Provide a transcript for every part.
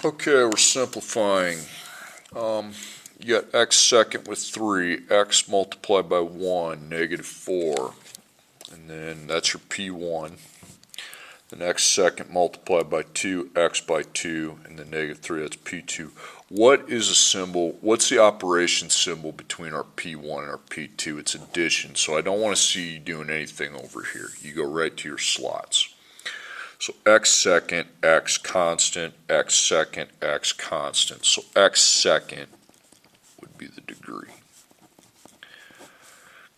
Okay, we're simplifying. You got x second with 3, x multiplied by 1, negative 4. And then that's your P1. Then x second multiplied by 2, x by 2, and then negative 3, that's P2. What is a symbol, what's the operation symbol between our P1 and our P2? It's addition, so I don't want to see you doing anything over here. You go right to your slots. So x second, x constant, x second, x constant. So x second would be the degree.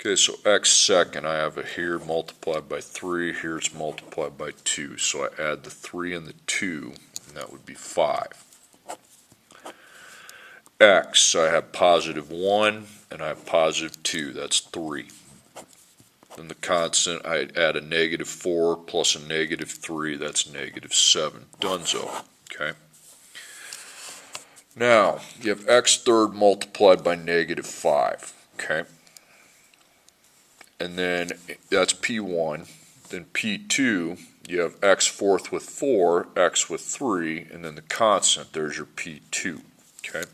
Okay, so x second, I have it here multiplied by 3, here's multiplied by 2. So I add the 3 and the 2, and that would be 5. X, I have positive 1, and I have positive 2, that's 3. Then the constant, I add a negative 4 plus a negative 3, that's negative 7. Donezo, okay? Now, you have x third multiplied by negative 5, okay? And then that's P1. Then P2, you have x fourth with 4, x with 3, and then the constant, there's your P2, okay?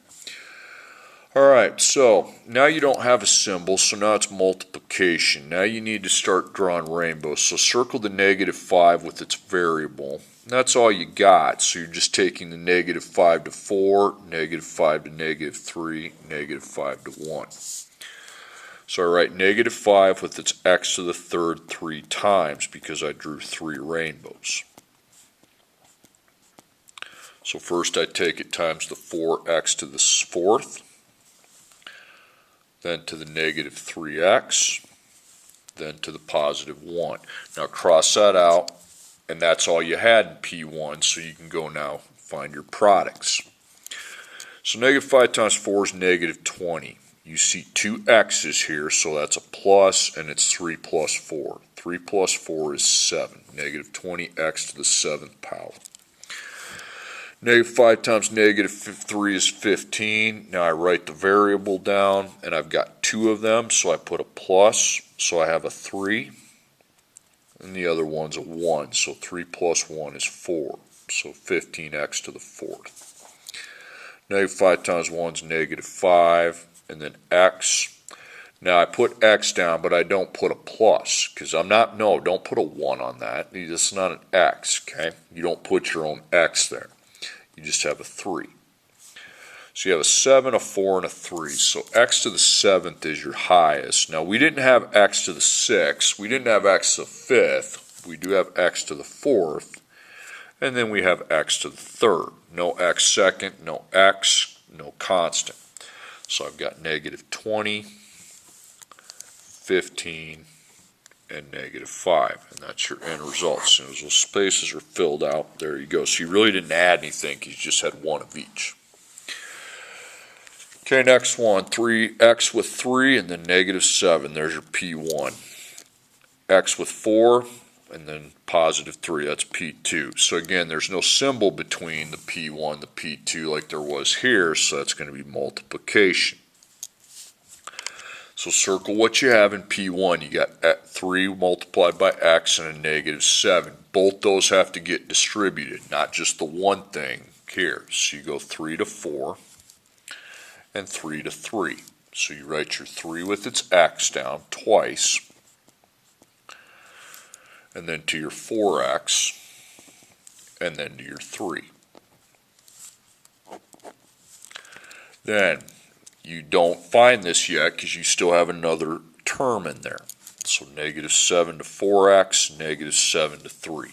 Alright, so now you don't have a symbol, so now it's multiplication. Now you need to start drawing rainbows. So circle the negative 5 with its variable. And that's all you got. So you're just taking the negative 5 to 4, negative 5 to negative 3, negative 5 to 1. So I write negative 5 with its x to the third 3 times because I drew 3 rainbows. So first I take it times the 4x to the fourth, then to the negative 3x, then to the positive 1. Now cross that out, and that's all you had in P1, so you can go now find your products. So negative 5 times 4 is negative 20. You see two x's here, so that's a plus, and it's 3 plus 4. 3 plus 4 is 7. Negative 20x to the 7th power. Negative 5 times negative 3 is 15. Now I write the variable down, and I've got 2 of them, so I put a plus. So I have a 3, and the other one's a 1. So 3 plus 1 is 4. So 15x to the 4th. Negative 5 times 1 is negative 5, and then x. Now I put x down, but I don't put a plus, because don't put a 1 on that. This is not an x, okay? You don't put your own x there. You just have a 3. So you have a 7, a 4, and a 3. So x to the 7th is your highest. Now we didn't have x to the 6th. We didn't have x to the 5th. We do have x to the 4th. And then we have x to the 3rd. No x second, no x, no constant. So I've got negative 20, 15, and negative 5, and that's your end result. As soon as those spaces are filled out, there you go. So you really didn't add anything, you just had one of each. Okay, next one, 3x with 3 and then negative 7, there's your P1. X with 4 and then positive 3, that's P2. So again, there's no symbol between the P1 and the P2 like there was here, so that's going to be multiplication. So circle what you have in P1. You got 3 multiplied by x and a negative 7. Both those have to get distributed, not just the one thing here. So you go 3 to 4 and 3 to 3. So you write your 3 with its x down twice, and then to your 4x, and then to your 3. Then you don't find this yet because you still have another term in there. So negative 7 to 4x, negative 7 to 3.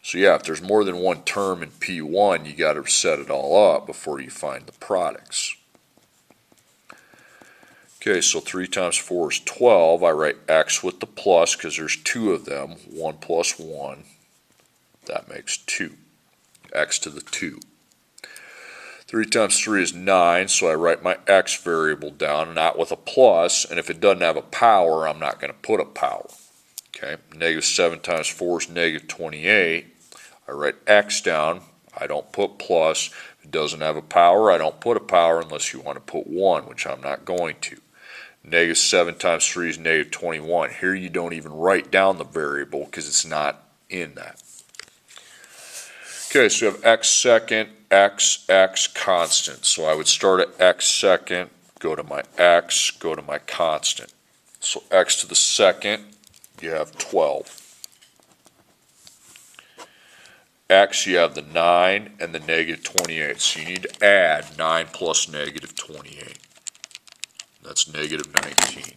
So yeah, if there's more than one term in P1, you got to set it all up before you find the products. Okay, so 3 times 4 is 12. I write x with the plus because there's 2 of them. 1 plus 1, that makes 2. X to the 2. 3 times 3 is 9, so I write my x variable down, not with a plus, and if it doesn't have a power, I'm not going to put a power. Okay, negative 7 times 4 is negative 28. I write x down, I don't put plus. If it doesn't have a power, I don't put a power unless you want to put 1, which I'm not going to. Negative 7 times 3 is negative 21. Here you don't even write down the variable because it's not in that. Okay, so you have x second, x constant. So I would start at x second, go to my x, go to my constant. So x to the second, you have 12. X, you have the 9 and the negative 28. So you need to add 9 plus negative 28. That's negative 19.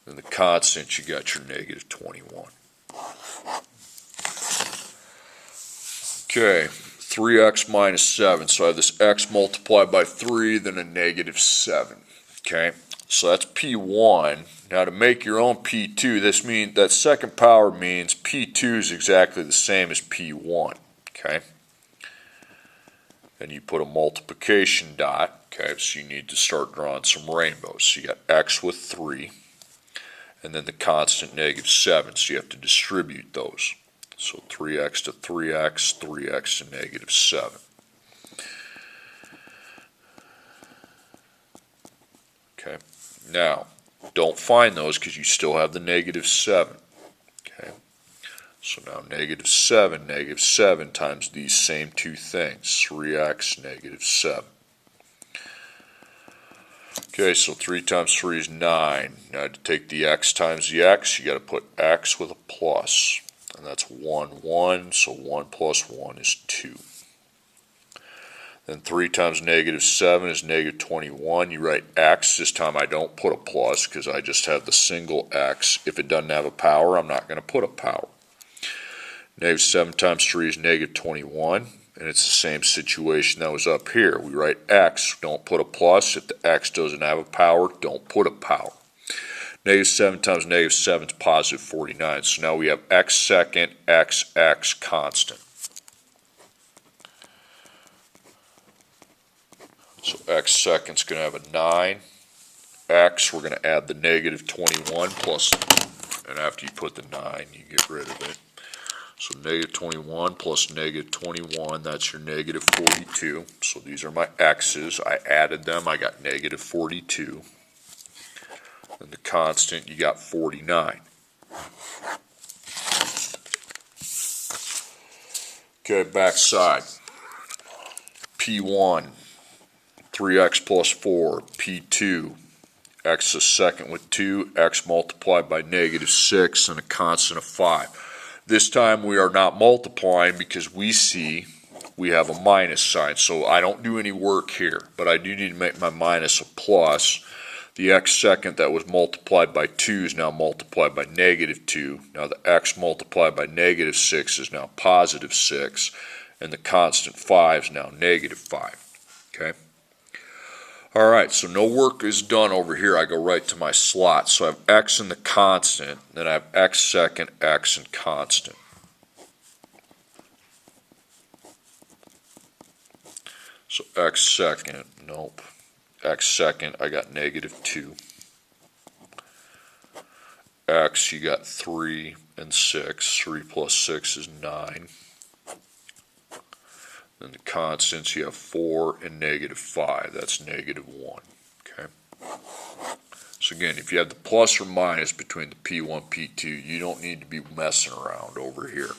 Then the constant, you got your negative 21. Okay, 3x minus 7. So I have this x multiplied by 3, then a negative 7. Okay, so that's P1. Now to make your own P2, this means that second power means P2 is exactly the same as P1. Okay, and you put a multiplication dot. Okay, so you need to start drawing some rainbows. So you got x with 3, and then the constant negative 7. So you have to distribute those. So 3x to 3x, 3x to negative 7. Okay, now don't find those because you still have the negative 7. Okay, so now negative 7 times these same two things, 3x, negative 7. Okay, so 3 times 3 is 9. Now to take the x times the x, you got to put x with a plus. And that's 1, 1, so 1 plus 1 is 2. Then 3 times negative 7 is negative 21. You write x. This time I don't put a plus because I just have the single x. If it doesn't have a power, I'm not going to put a power. Negative 7 times 3 is negative 21. And it's the same situation that was up here. We write x, don't put a plus. If the x doesn't have a power, don't put a power. Negative 7 times negative 7 is positive 49. So now we have x second, x constant. So x second is going to have a 9. X, we're going to add the negative 21 plus, and after you put the 9, you get rid of it. So negative 21 plus negative 21, that's your negative 42. So these are my x's. I added them. I got negative 42. And the constant, you got 49. Okay, back side. P1, 3x plus 4. P2, x a second with 2, x multiplied by negative 6, and a constant of 5. This time we are not multiplying because we see we have a minus sign. So I don't do any work here, but I do need to make my minus a plus. The x second that was multiplied by 2 is now multiplied by negative 2. Now the x multiplied by negative 6 is now positive 6. And the constant 5 is now negative 5. Okay? Alright, so no work is done over here. I go right to my slot. So I have x in the constant, then I have x second, x and constant. So x second, nope. X second, I got negative 2. X, you got 3 and 6. 3 plus 6 is 9. Then the constants, you have 4 and negative 5. That's negative 1. Okay. So again, if you have the plus or minus between the P1, P2, you don't need to be messing around over here.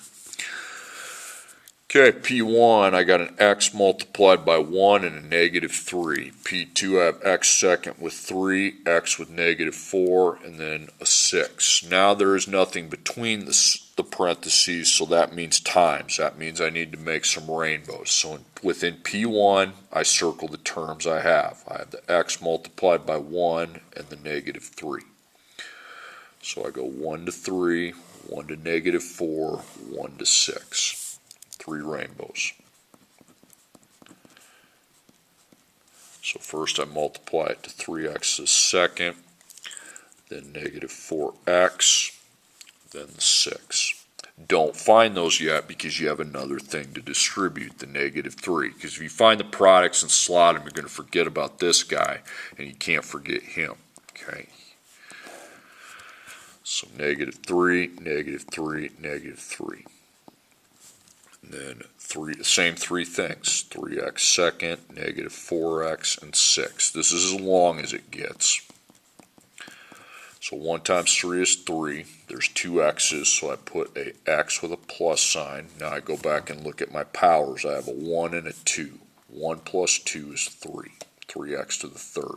Okay, P1, I got an x multiplied by 1 and a negative 3. P2, I have x second with 3, x with negative 4, and then a 6. Now there is nothing between the parentheses, so that means times. That means I need to make some rainbows. So within P1, I circle the terms I have. I have the x multiplied by 1 and the negative 3. So I go 1 to 3, 1 to negative 4, 1 to 6. 3 rainbows. So first I multiply it to 3x the second, then negative 4x, then the 6. Don't find those yet because you have another thing to distribute, the negative 3. Because if you find the products and slot them, you're going to forget about this guy, and you can't forget him. Okay. So negative 3, negative 3, negative 3. And then same 3 things, 3x second, negative 4x, and 6. This is as long as it gets. So So 1 times 3 is 3. There's 2 x's, so I put a x with a plus sign. Now I go back and look at my powers. I have a 1 and a 2. 1 plus 2 is 3. 3x to the third.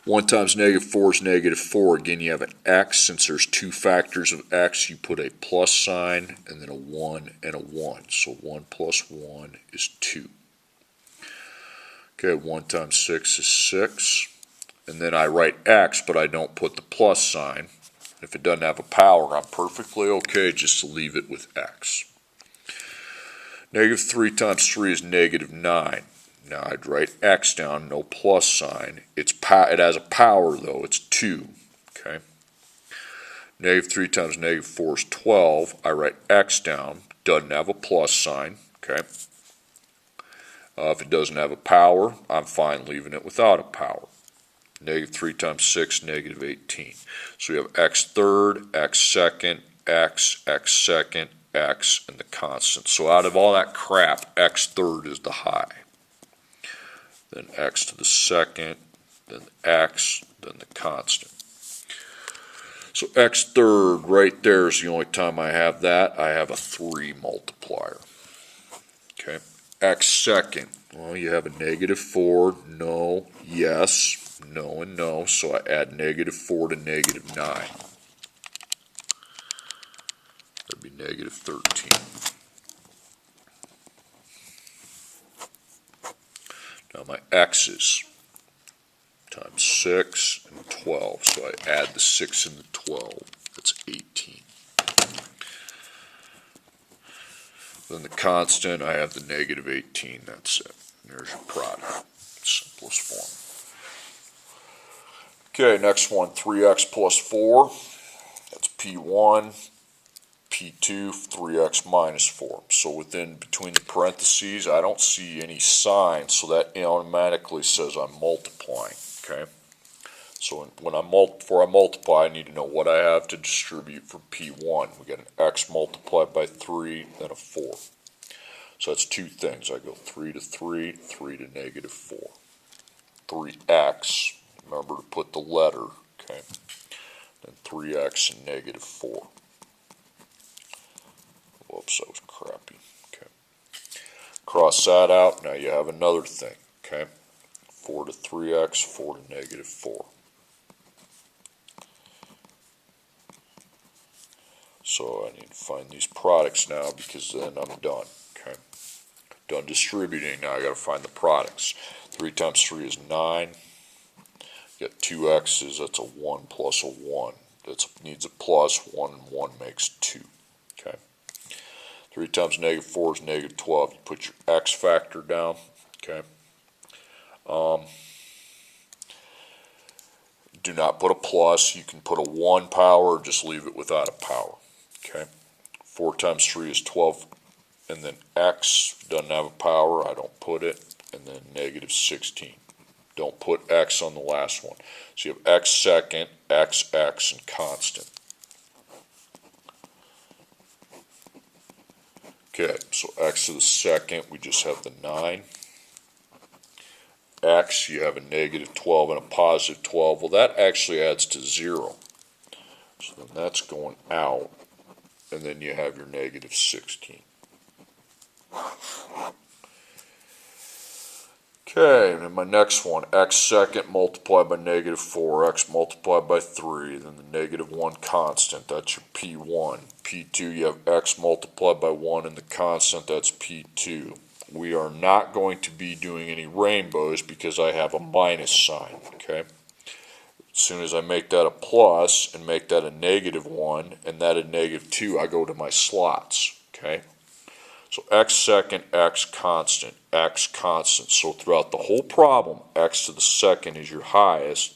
1 times negative 4 is negative 4. Again, you have an x. Since there's 2 factors of x, you put a plus sign and then a 1 and a 1. So 1 plus 1 is 2. Okay, 1 times 6 is 6. And then I write x, but I don't put the plus sign. If it doesn't have a power, I'm perfectly okay just to leave it with x. Negative 3 times 3 is negative 9. Now I'd write x down, no plus sign. It has a power though, it's 2. Okay. Negative 3 times negative 4 is 12. I write x down, doesn't have a plus sign. Okay. If it doesn't have a power, I'm fine leaving it without a power. Negative 3 times 6, negative 18. So you have x third, x second, x second, x, and the constant. So out of all that crap, x third is the high. Then x to the second, then x, then the constant. So x third right there is the only time I have that. I have a 3 multiplier. Okay. X second, well, you have a negative 4, no, yes, no, and no. So I add negative 4 to negative 9. That'd be negative 13. Now my x's times 6 and 12. So I add the 6 and the 12. That's 18. Then the constant, I have the negative 18. That's it. There's your product. Simplest form. Okay, next one, 3x plus 4. That's P1. P2, 3x minus 4. So between the parentheses, I don't see any sign, so that automatically says I'm multiplying. Okay. So before I multiply, I need to know what I have to distribute for P1. We got an x multiplied by 3, then a 4. So that's 2 things. I go 3 to 3, 3 to negative 4. 3x, remember to put the letter, okay? Then 3x and negative 4. Whoops, that was crappy. Okay. Cross that out, now you have another thing, okay? 4 to 3x, 4 to negative 4. So I need to find these products now because then I'm done. Okay, done distributing. Now I got to find the products. 3 times 3 is 9. You got 2 x's. That's a 1 plus a 1. That needs a plus. 1 and 1 makes 2. Okay. 3 times negative 4 is negative 12. You put your x factor down. Okay. Do not put a plus. You can put a 1 power or just leave it without a power. Okay, 4 times 3 is 12, and then x doesn't have a power, I don't put it, and then negative 16. Don't put x on the last one. So you have x second, x, and constant. Okay, so x to the second, we just have the 9. X, you have a negative 12 and a positive 12. Well, that actually adds to 0. So then that's going out. And then you have your negative 16. Okay, and then my next one, x second multiplied by negative 4, x multiplied by 3, then the negative 1 constant, that's your P1. P2, you have x multiplied by 1 and the constant, that's P2. We are not going to be doing any rainbows because I have a minus sign, okay? As soon as I make that a plus and make that a negative 1 and that a negative 2, I go to my slots, okay? So x second, x constant, x constant. So throughout the whole problem, x to the second is your highest,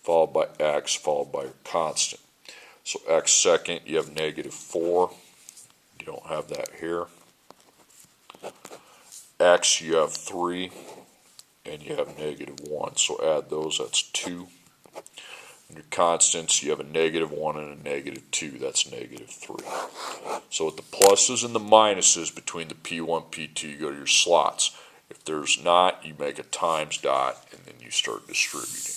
followed by x, followed by your constant. So x second, you have negative 4. You don't have that here. X, you have 3, and you have negative 1. So add those, that's 2. Your constants, you have a negative 1 and a negative 2. That's negative 3. So with the pluses and the minuses between the P1, P2, you go to your slots. If there's not, you make a times dot, and then you start distributing.